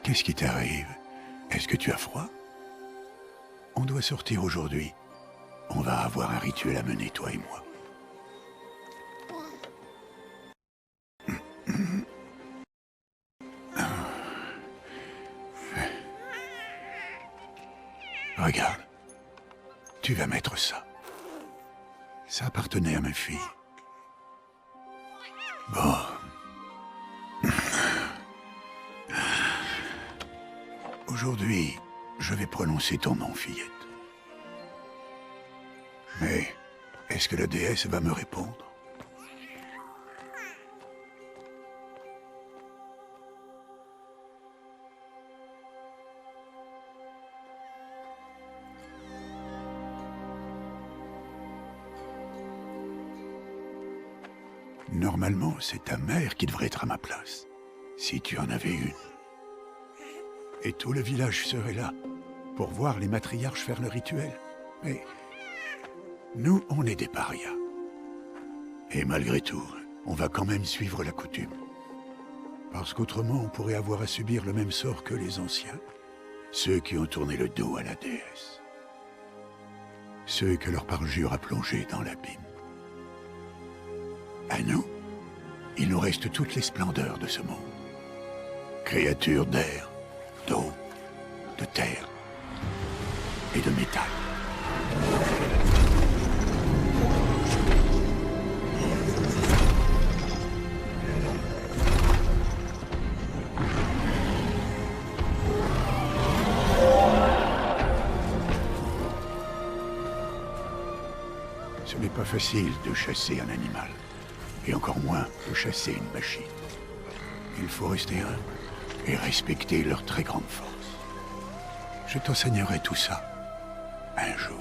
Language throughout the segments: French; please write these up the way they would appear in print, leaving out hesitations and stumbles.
Qu'est-ce qui t'arrive? Est-ce que tu as froid? On doit sortir aujourd'hui. On va avoir un rituel à mener, toi et moi. Regarde. Tu vas mettre ça. Ça appartenait à ma fille. Bon. Aujourd'hui, je vais prononcer ton nom, fillette. Mais, est-ce que la déesse va me répondre? Normalement, c'est ta mère qui devrait être à ma place, si tu en avais une. Et tout le village serait là, pour voir les matriarches faire le rituel. Mais nous, on est des parias. Et malgré tout, on va quand même suivre la coutume. Parce qu'autrement, on pourrait avoir à subir le même sort que les anciens. Ceux qui ont tourné le dos à la déesse. Ceux que leur parjure a plongés dans l'abîme. À nous, il nous reste toutes les splendeurs de ce monde. Créatures d'air, d'eau, de terre et de métal. Ce n'est pas facile de chasser un animal, et encore moins de chasser une machine. Il faut rester humble et respecter leur très grande force. Je t'enseignerai tout ça, un jour.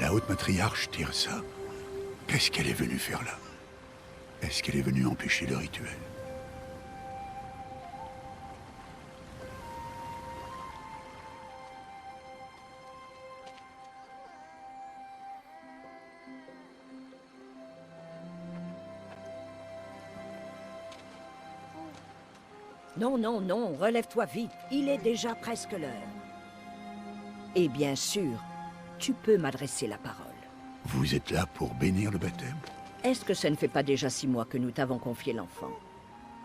La haute matriarche tire ça. Qu'est-ce qu'elle est venue faire là? Est-ce qu'elle est venue empêcher le rituel? Non, non, non, relève-toi vite. Il est déjà presque l'heure. Et bien sûr, tu peux m'adresser la parole. Vous êtes là pour bénir le baptême? Est-ce que ça ne fait pas déjà 6 mois que nous t'avons confié l'enfant?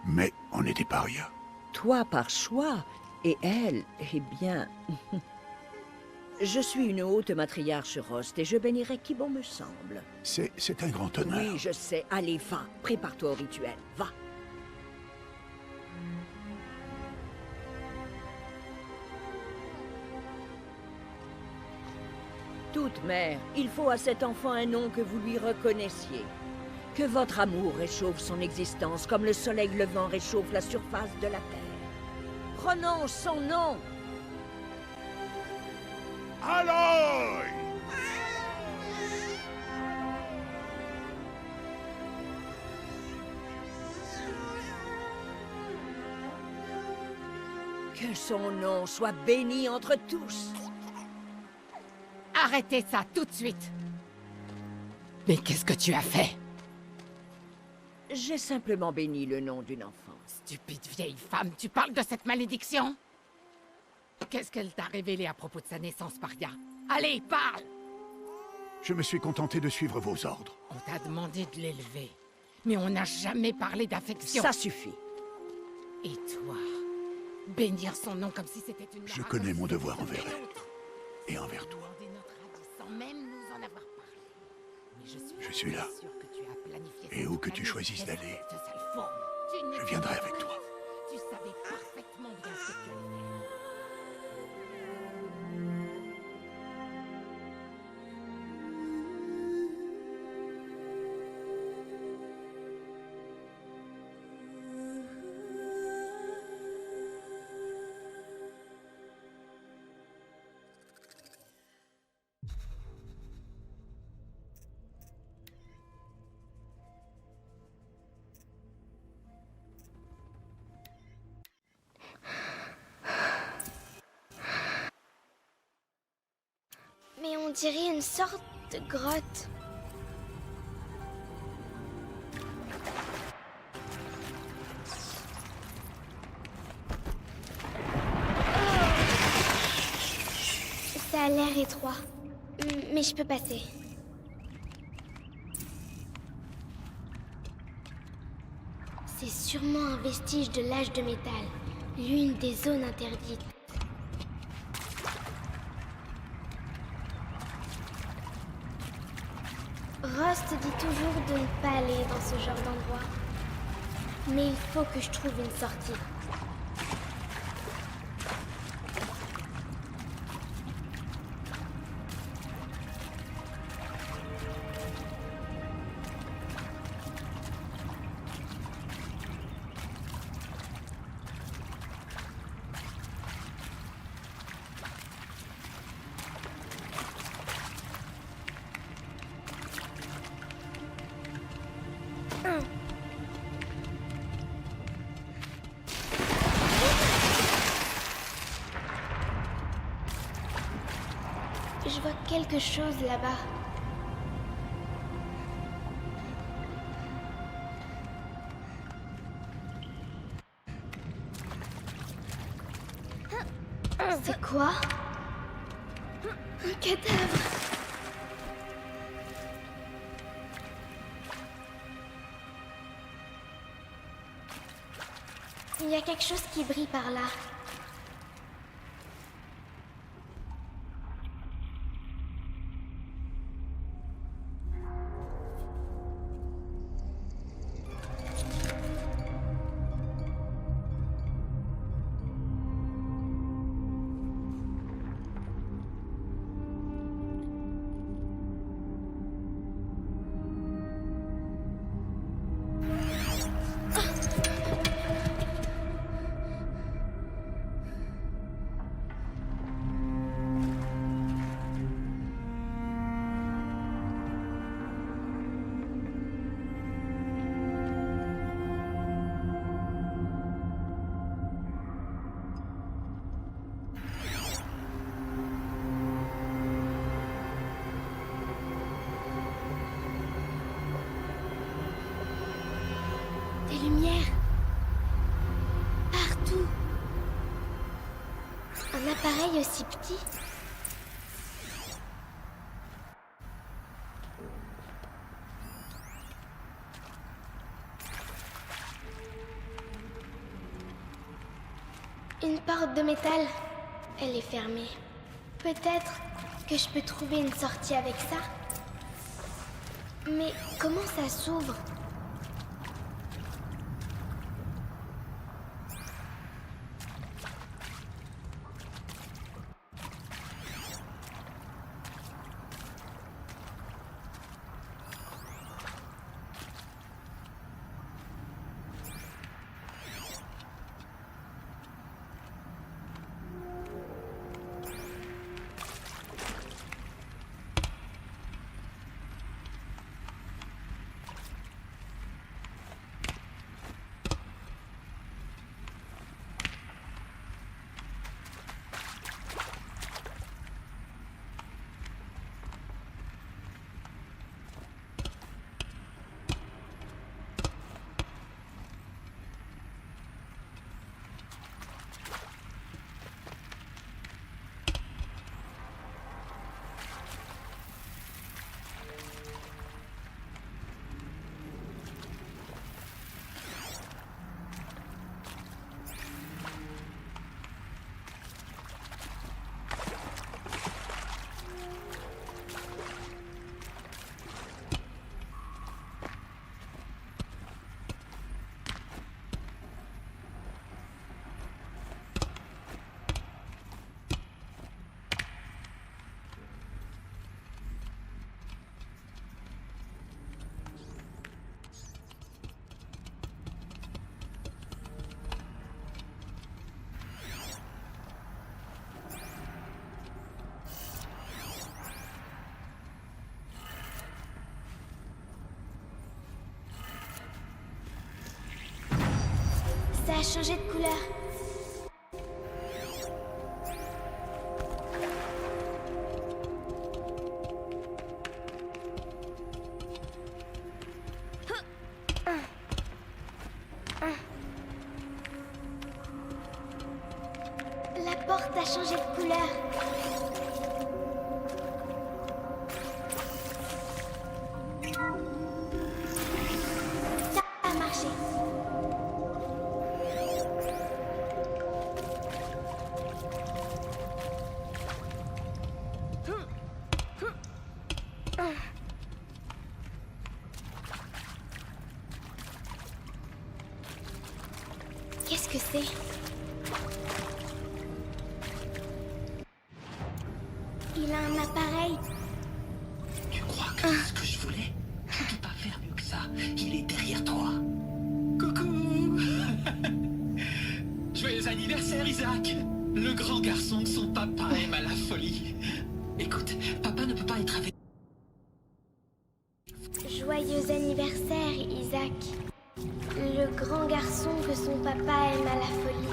Mais on est des parias. Toi par choix, et elle, eh bien... Je suis une haute matriarche Rost et je bénirai qui bon me semble. C'est un grand honneur. Oui, je sais. Allez, va. Prépare-toi au rituel. Va. Toute mère, il faut à cet enfant un nom que vous lui reconnaissiez. Que votre amour réchauffe son existence comme le soleil levant réchauffe la surface de la terre. Prononce son nom. Aloy! Que son nom soit béni entre tous. Arrêtez ça tout de suite! Mais qu'est-ce que tu as fait? J'ai simplement béni le nom d'une enfant. Stupide vieille femme, tu parles de cette malédiction? Qu'est-ce qu'elle t'a révélé à propos de sa naissance, Paria? Allez, parle! Je me suis contenté de suivre vos ordres. On t'a demandé de l'élever, mais on n'a jamais parlé d'affection. Ça suffit. Et toi, bénir son nom comme si c'était une... Je connais mon devoir envers elle. Et envers toi. Sans même nous en avoir parlé. Mais Je suis là. sûre que tu as planifié Et où que tu choisisses d'aller, je viendrai avec toi. Tu savais parfaitement bien ce que tu allais faire. Mais on dirait une sorte de grotte. Ça a l'air étroit. Mais je peux passer. C'est sûrement un vestige de l'âge de métal. L'une des zones interdites. Rost dit toujours de ne pas aller dans ce genre d'endroit. Mais il faut que je trouve une sortie. Je vois quelque chose là-bas. C'est quoi? Un cadavre. Il y a quelque chose qui brille par là. Des lumières. Partout. Un appareil aussi petit. Une porte de métal. Elle est fermée. Peut-être que je peux trouver une sortie avec ça. Mais comment ça s'ouvre ? Ça a changé de couleur. a changé de couleur. Ça a marché. Qu'est-ce que c'est? Il a un appareil. Tu crois que c'est ce que je voulais? Je ne peux pas faire mieux que ça. Il est derrière toi. Coucou. Joyeux anniversaire, Isaac. Le grand garçon que son papa aime à la folie. Écoute, papa ne peut pas être avec... Joyeux anniversaire, Isaac. Le grand garçon que son papa aime à la folie.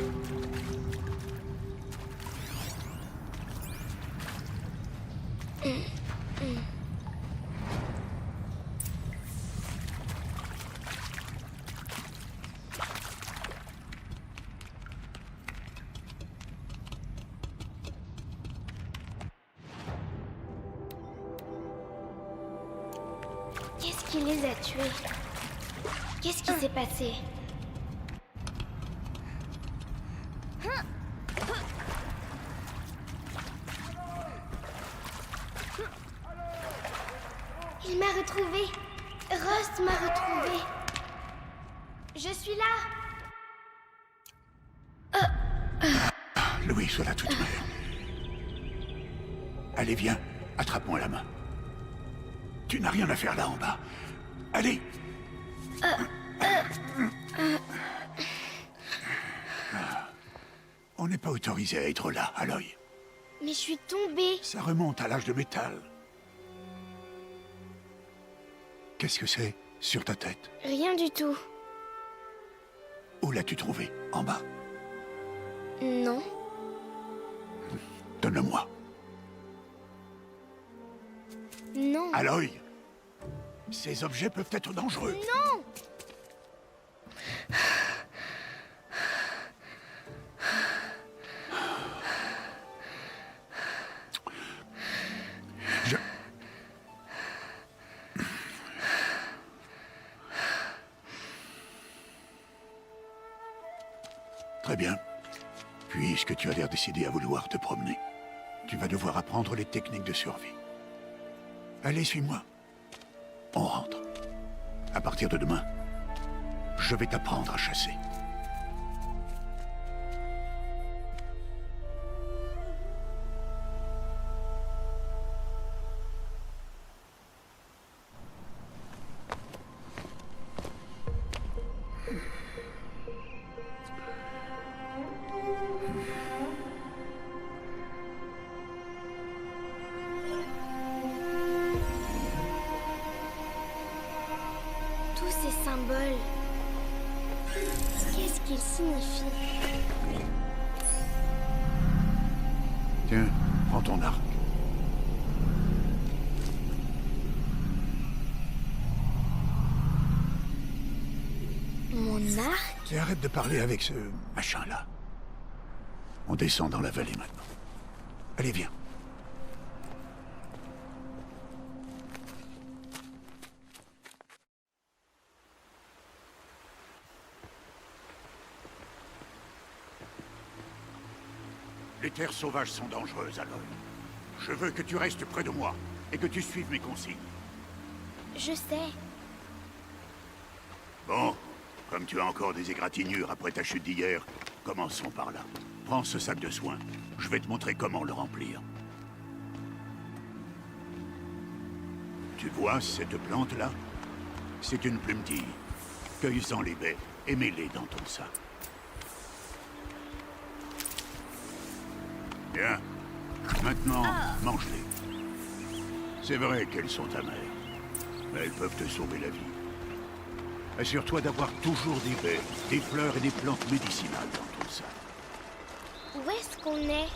Qu'est-ce qui les a tués? Qu'est-ce qui s'est passé? Il m'a retrouvé. Rust m'a retrouvé. Je suis là. Louis, voilà toute mère. Allez, viens, attrape-moi la main. Tu n'as rien à faire là en bas. Allez. On n'est pas autorisé à être là, Aloy. Mais je suis tombée. Ça remonte à l'âge de métal. Qu'est-ce que c'est sur ta tête? Rien du tout. Où l'as-tu trouvé? En bas? Non. Donne-le-moi. Non. Aloy, ces objets peuvent être dangereux. Non. Très bien. Puisque tu as l'air décidé à vouloir te promener, tu vas devoir apprendre les techniques de survie. Allez, suis-moi. On rentre. À partir de demain, je vais t'apprendre à chasser. Tous ces symboles. Qu'est-ce qu'ils signifient? Tiens, prends ton arc. Mon arc? Et arrête de parler avec ce machin-là. On descend dans la vallée maintenant. Allez, viens. Les terres sauvages sont dangereuses, alors. Je veux que tu restes près de moi et que tu suives mes consignes. Je sais. Bon, comme tu as encore des égratignures après ta chute d'hier, commençons par là. Prends ce sac de soins. Je vais te montrer comment le remplir. Tu vois cette plante-là? C'est une plumetille. Cueille-en les baies et mets-les dans ton sac. Bien. Maintenant, mange-les. C'est vrai qu'elles sont amères, mais elles peuvent te sauver la vie. Assure-toi d'avoir toujours des baies, des fleurs et des plantes médicinales dans ton sac. Où est-ce qu'on est?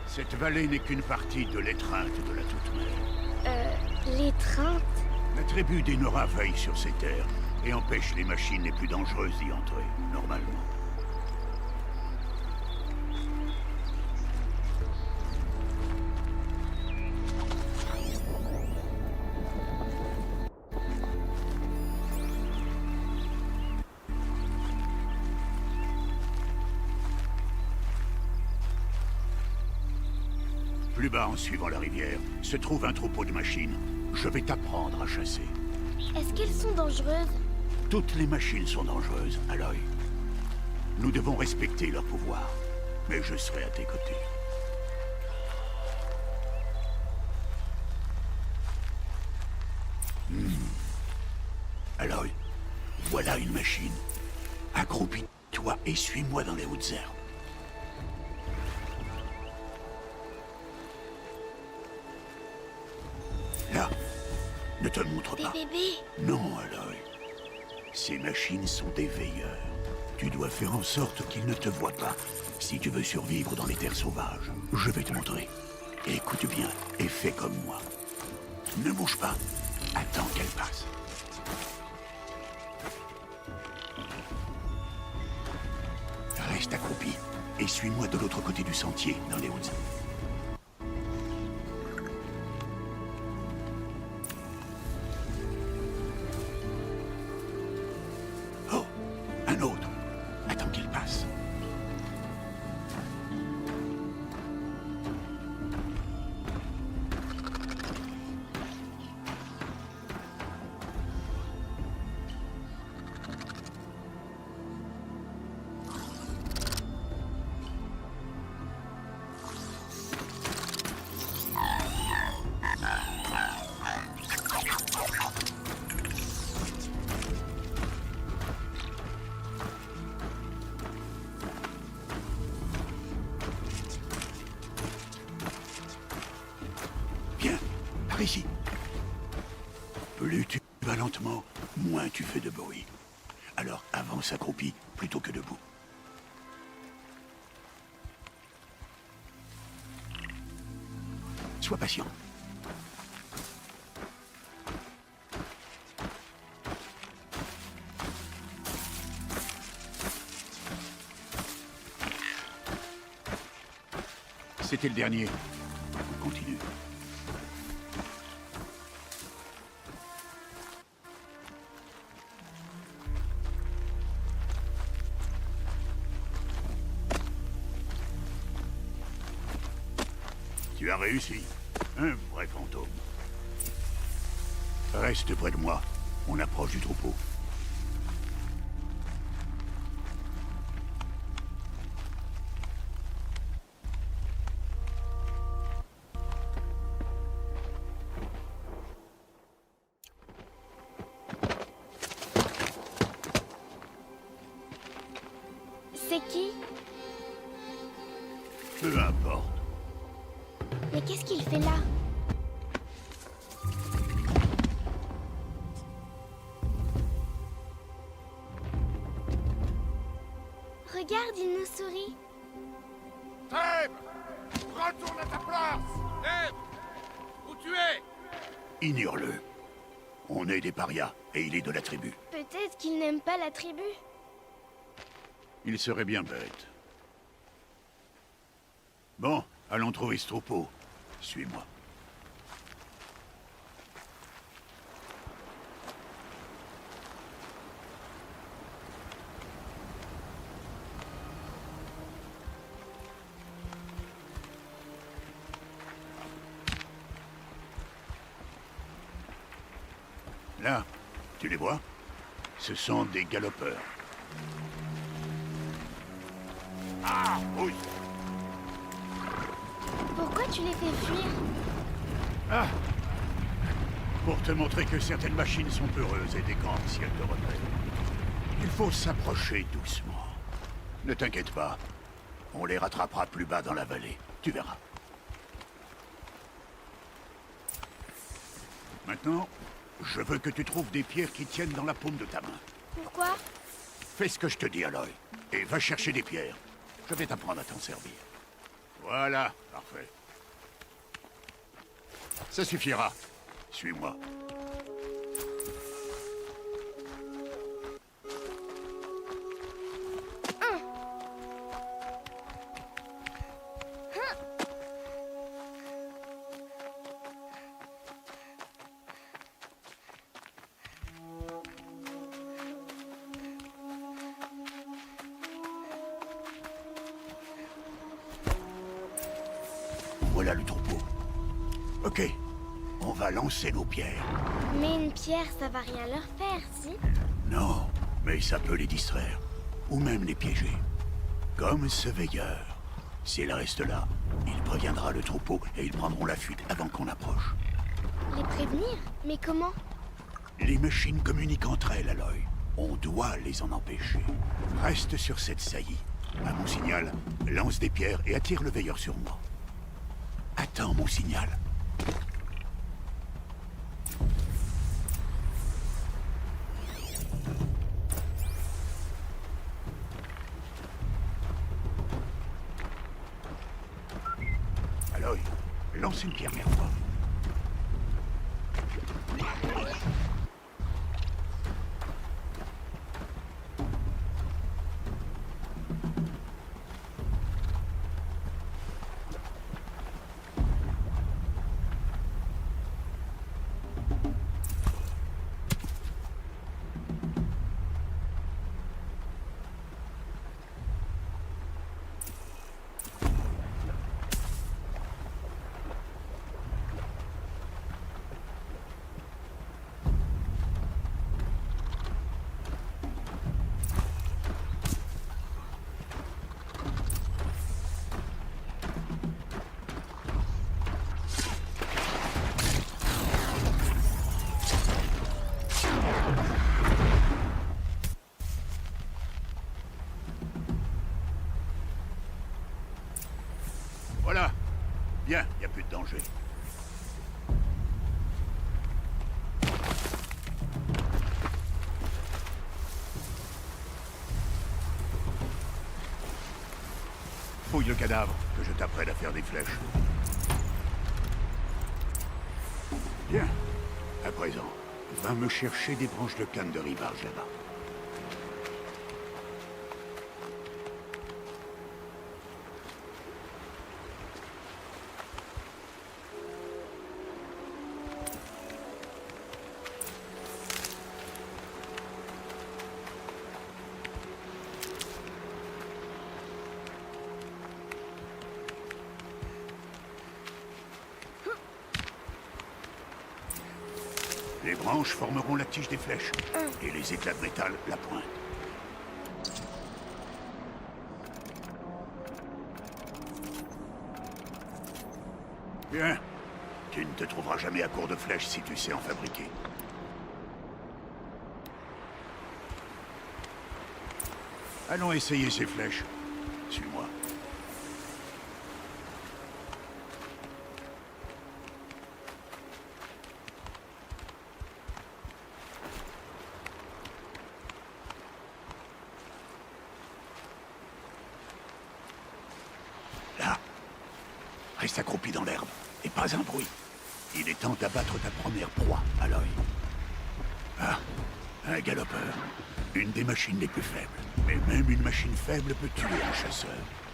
Cette vallée n'est qu'une partie de l'étreinte de la Toute-Mère. L'étreinte? La tribu des Nora veille sur ces terres et empêche les machines les plus dangereuses d'y entrer, normalement. Plus bas, en suivant la rivière, se trouve un troupeau de machines. Je vais t'apprendre à chasser. Est-ce qu'elles sont dangereuses? Toutes les machines sont dangereuses, Aloy. Nous devons respecter leur pouvoir. Mais je serai à tes côtés. Aloy, voilà une machine. Accroupis-toi et suis-moi dans les hautes herbes. Là, ne te montre Des pas. bébés? Non, Aloy. Ces machines sont des veilleurs. Tu dois faire en sorte qu'ils ne te voient pas. Si tu veux survivre dans les terres sauvages, je vais te montrer. Écoute bien et fais comme moi. Ne bouge pas. Attends qu'elle passe. Reste accroupi et suis-moi de l'autre côté du sentier, dans les hautes. Oh, un autre. Attends qu'il passe. Viens, par ici. Plus tu vas lentement, moins tu fais de bruit. Alors avance accroupi plutôt que debout. Sois patient. C'était le dernier. Continue. Tu as réussi. Un vrai fantôme. Reste près de moi. On approche du troupeau. C'est qui? Peu importe. Mais qu'est-ce qu'il fait là? Regarde, il nous sourit. Trêve! Retourne à ta place! Trêve! Où tu es? Ignore-le. On est des parias, et il est de la tribu. Peut-être qu'il n'aime pas la tribu. Il serait bien bête. Bon, allons trouver ce troupeau. Suis-moi. Là, tu les vois? Ce sont des galopeurs. Ah, oui. Pourquoi tu les fais fuir? Ah! Pour te montrer que certaines machines sont peureuses et décampent si elles te repèrent. Il faut s'approcher doucement. Ne t'inquiète pas. On les rattrapera plus bas dans la vallée. Tu verras. Maintenant, je veux que tu trouves des pierres qui tiennent dans la paume de ta main. Pourquoi? Fais ce que je te dis, Aloy. Et va chercher des pierres. Je vais t'apprendre à t'en servir. Voilà, parfait. Ça suffira. Suis-moi. Voilà voilà le troupeau. Ok, on va lancer nos pierres. Mais une pierre, ça va rien leur faire, si? Non, mais ça peut les distraire. Ou même les piéger. Comme ce veilleur. S'il reste là, il préviendra le troupeau et ils prendront la fuite avant qu'on approche. Les prévenir? Mais comment? Les machines communiquent entre elles, Aloy. On doit les en empêcher. Reste sur cette saillie. À mon signal, lance des pierres et attire le veilleur sur moi. Attends mon signal. Aloy, lance une pierre vers moi. Voilà. Bien, y a plus de danger. Fouille le cadavre, que je t'apprenne à faire des flèches. Bien. À présent, va me chercher des branches de canne de rivage là-bas. Les branches formeront la tige des flèches, et les éclats de métal la pointe. Bien. Tu ne te trouveras jamais à court de flèches si tu sais en fabriquer. Allons essayer ces flèches. Suis-moi. Là. Reste accroupi dans l'herbe. Et pas un bruit. Il est temps d'abattre ta première proie, Aloy. Ah, un galopeur. Une des machines les plus faibles. Mais même une machine faible peut tuer un chasseur.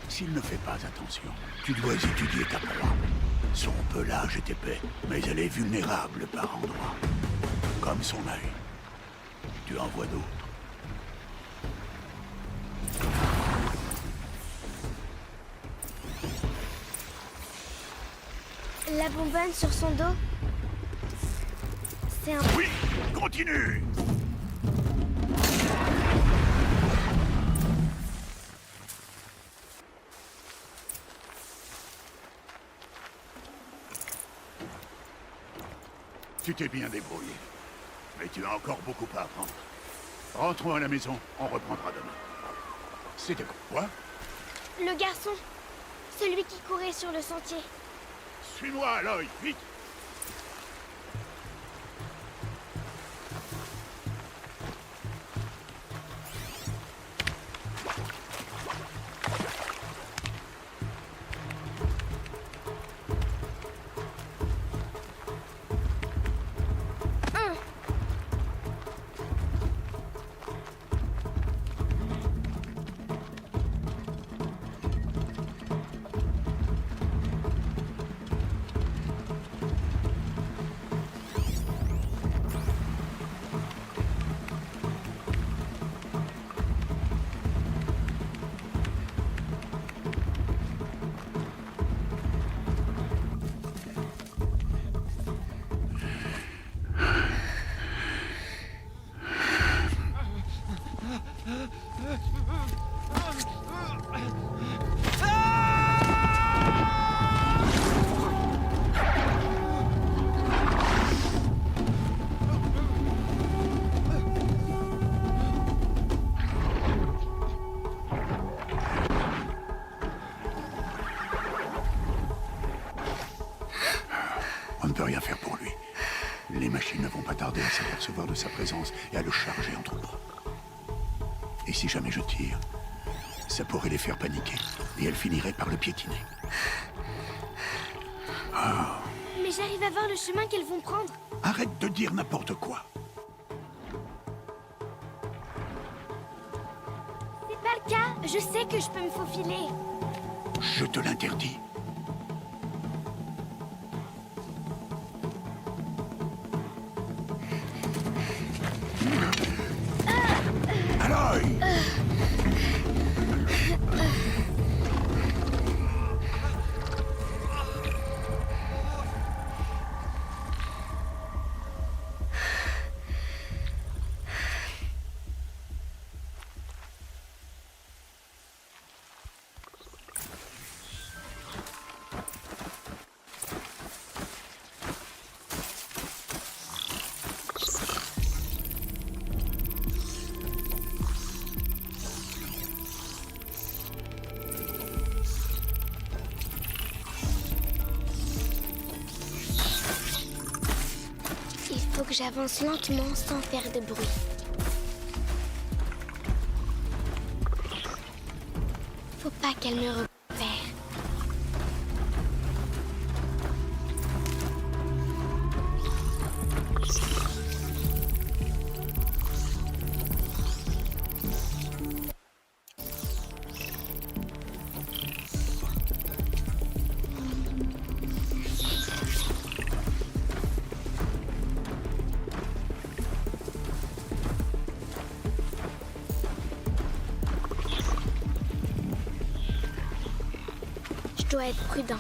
S'il ne fait pas attention, tu dois étudier ta proie. Son pelage est épais, mais elle est vulnérable par endroits. Comme son œil. Tu en vois d'autres. La bonbonne sur son dos? C'est un... Oui, continue! Tu t'es bien débrouillé. Mais tu as encore beaucoup à apprendre. Rentrons à la maison, on reprendra demain. C'était quoi? Le garçon. Celui qui courait sur le sentier. Suis-moi, Aloy, vite! On ne peut rien faire pour lui. Les machines ne vont pas tarder à s'apercevoir de sa présence et à le charger en troupes. Et si jamais je tire, ça pourrait les faire paniquer, et elles finiraient par le piétiner. Mais j'arrive à voir le chemin qu'elles vont prendre. Arrête de dire n'importe quoi. C'est pas le cas. Je sais que je peux me faufiler. Je te l'interdis. Aloy! Il faut que j'avance lentement sans faire de bruit. Faut pas qu'elle me repère. Je dois être prudente.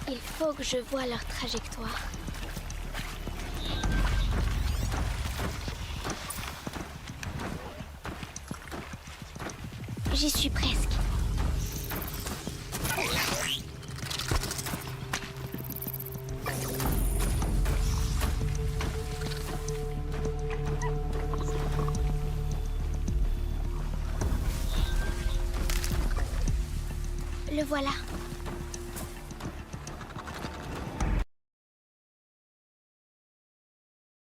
Il faut que je voie leur trajectoire. J'y suis presque. Le voilà.